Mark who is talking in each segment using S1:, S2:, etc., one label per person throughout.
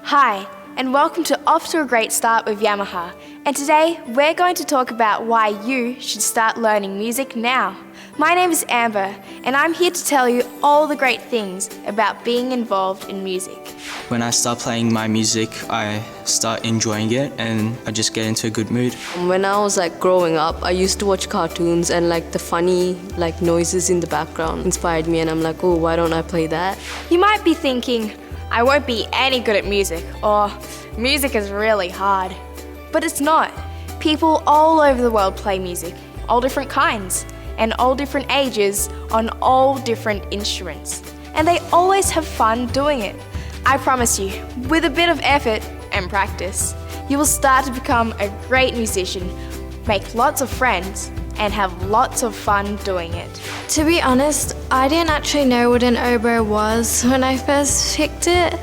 S1: Hi, and welcome to Off to a Great Start with Yamaha. And today, we're going to talk about why you should start learning music now. My name is Amber, and I'm here to tell you all the great things about being involved in music.
S2: When I start playing my music, I start enjoying it and I just get into a good mood.
S3: When I was growing up, I used to watch cartoons and the funny noises in the background inspired me, and I'm like, oh, why don't I play that?
S1: You might be thinking, I won't be any good at music, or music is really hard. But it's not. People all over the world play music, all different kinds, and all different ages on all different instruments. And they always have fun doing it. I promise you, with a bit of effort and practice, you will start to become a great musician, make lots of friends, and have lots of fun doing it.
S4: To be honest, I didn't actually know what an oboe was when I first picked it,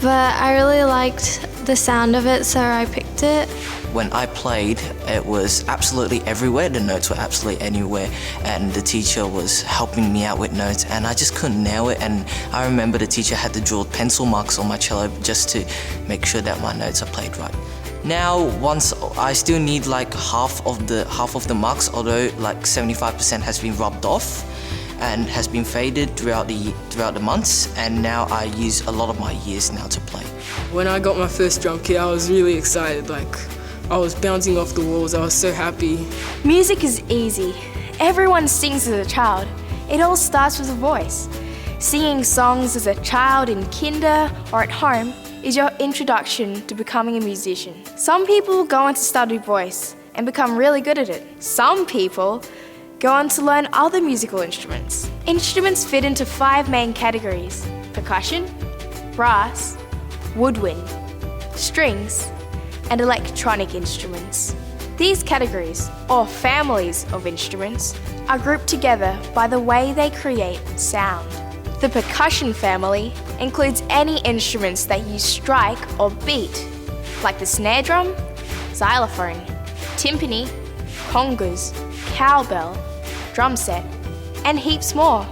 S4: but I really liked the sound of it, so I picked it.
S5: When I played, it was absolutely everywhere. The notes were absolutely anywhere, and the teacher was helping me out with notes, and I just couldn't nail it. And I remember the teacher had to draw pencil marks on my cello just to make sure that my notes are played right. Now, once I still need half of the marks, although 75% has been rubbed off and has been faded throughout the months, and now I use a lot of my ears now to play.
S6: When I got my first drum kit, I was really excited. I was bouncing off the walls. I was so happy.
S1: Music is easy. Everyone sings as a child. It all starts with a voice. Singing songs as a child in kinder or at home is your introduction to becoming a musician. Some people go on to study voice and become really good at it. Some people go on to learn other musical instruments. Instruments fit into 5 main categories: percussion, brass, woodwind, strings, and electronic instruments. These categories, or families of instruments, are grouped together by the way they create sound. The percussion family includes any instruments that you strike or beat, like the snare drum, xylophone, timpani, congas, cowbell, drum set, and heaps more.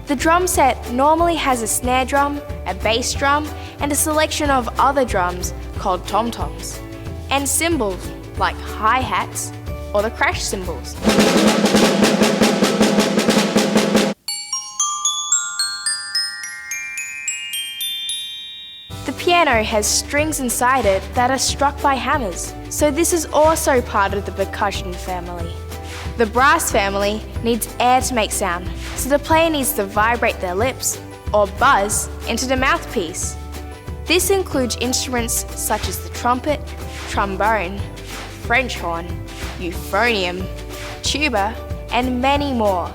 S1: The drum set normally has a snare drum, a bass drum, and a selection of other drums called tom-toms, and cymbals like hi-hats or the crash cymbals. The piano has strings inside it that are struck by hammers, so this is also part of the percussion family. The brass family needs air to make sound, so the player needs to vibrate their lips or buzz into the mouthpiece. This includes instruments such as the trumpet, trombone, French horn, euphonium, tuba, and many more.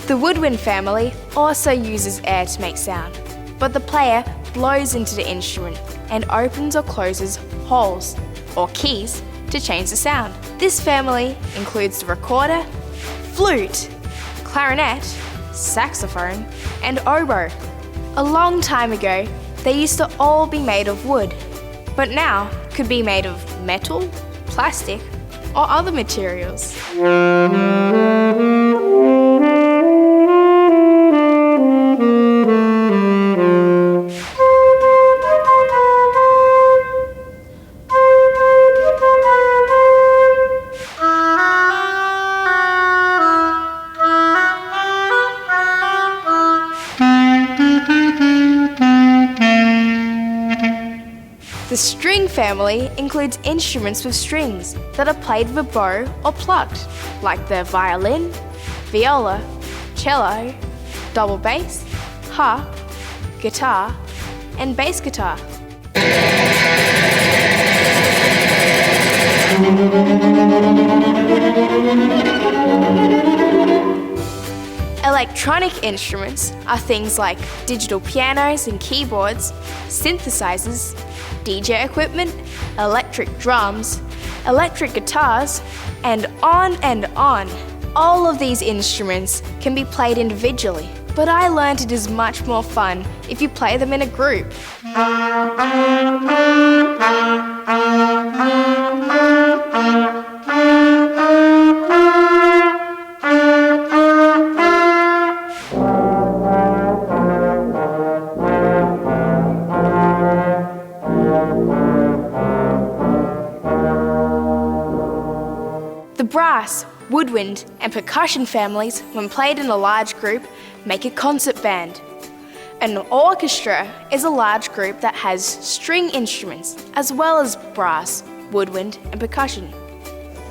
S1: The woodwind family also uses air to make sound, but the player blows into the instrument and opens or closes holes or keys to change the sound. This family includes the recorder, flute, clarinet, saxophone, and oboe. A long time ago, they used to all be made of wood, but now could be made of metal, plastic, or other materials. The string family includes instruments with strings that are played with a bow or plucked, like the violin, viola, cello, double bass, harp, guitar, and bass guitar. Electronic instruments are things like digital pianos and keyboards, synthesizers, DJ equipment, electric drums, electric guitars, and on and on. All of these instruments can be played individually, but I learned it is much more fun if you play them in a group. The brass, woodwind, and percussion families, when played in a large group, make a concert band. An orchestra is a large group that has string instruments, as well as brass, woodwind, and percussion.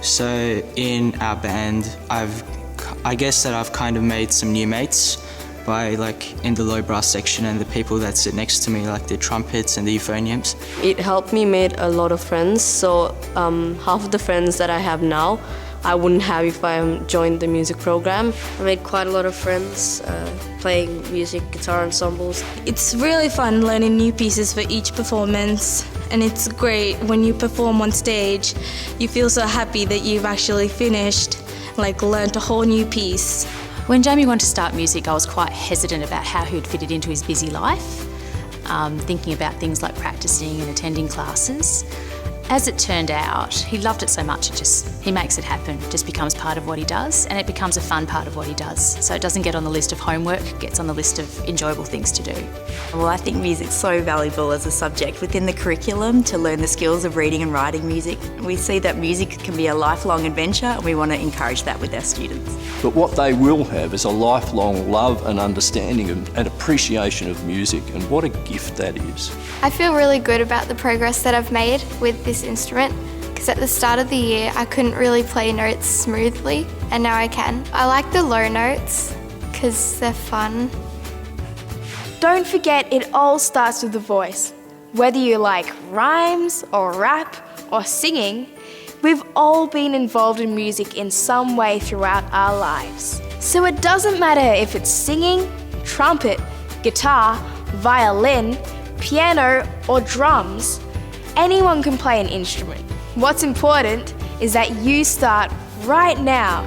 S2: So in our band, I guess that I've kind of made some new mates by in the low brass section, and the people that sit next to me, like the trumpets and the euphoniums.
S3: It helped me make a lot of friends. So half of the friends that I have now, I wouldn't have if I joined the music program.
S7: I made quite a lot of friends playing music, guitar ensembles.
S8: It's really fun learning new pieces for each performance, and it's great when you perform on stage. You feel so happy that you've actually finished, learnt a whole new piece.
S9: When Jamie wanted to start music, I was quite hesitant about how he would fit it into his busy life, thinking about things like practicing and attending classes. As it turned out, he loved it so much, he makes it happen. It just becomes part of what he does, and it becomes a fun part of what he does. So it doesn't get on the list of homework, it gets on the list of enjoyable things to do.
S10: Well, I think music's so valuable as a subject within the curriculum to learn the skills of reading and writing music. We see that music can be a lifelong adventure, and we want to encourage that with our students.
S11: But what they will have is a lifelong love and understanding and appreciation of music, and what a gift that is.
S4: I feel really good about the progress that I've made with this instrument, because at the start of the year I couldn't really play notes smoothly, and now I can. I like the low notes because they're fun.
S1: Don't forget, it all starts with the voice. Whether you like rhymes or rap or singing, we've all been involved in music in some way throughout our lives. So it doesn't matter if it's singing, trumpet, guitar, violin, piano, or drums. Anyone can play an instrument. What's important is that you start right now.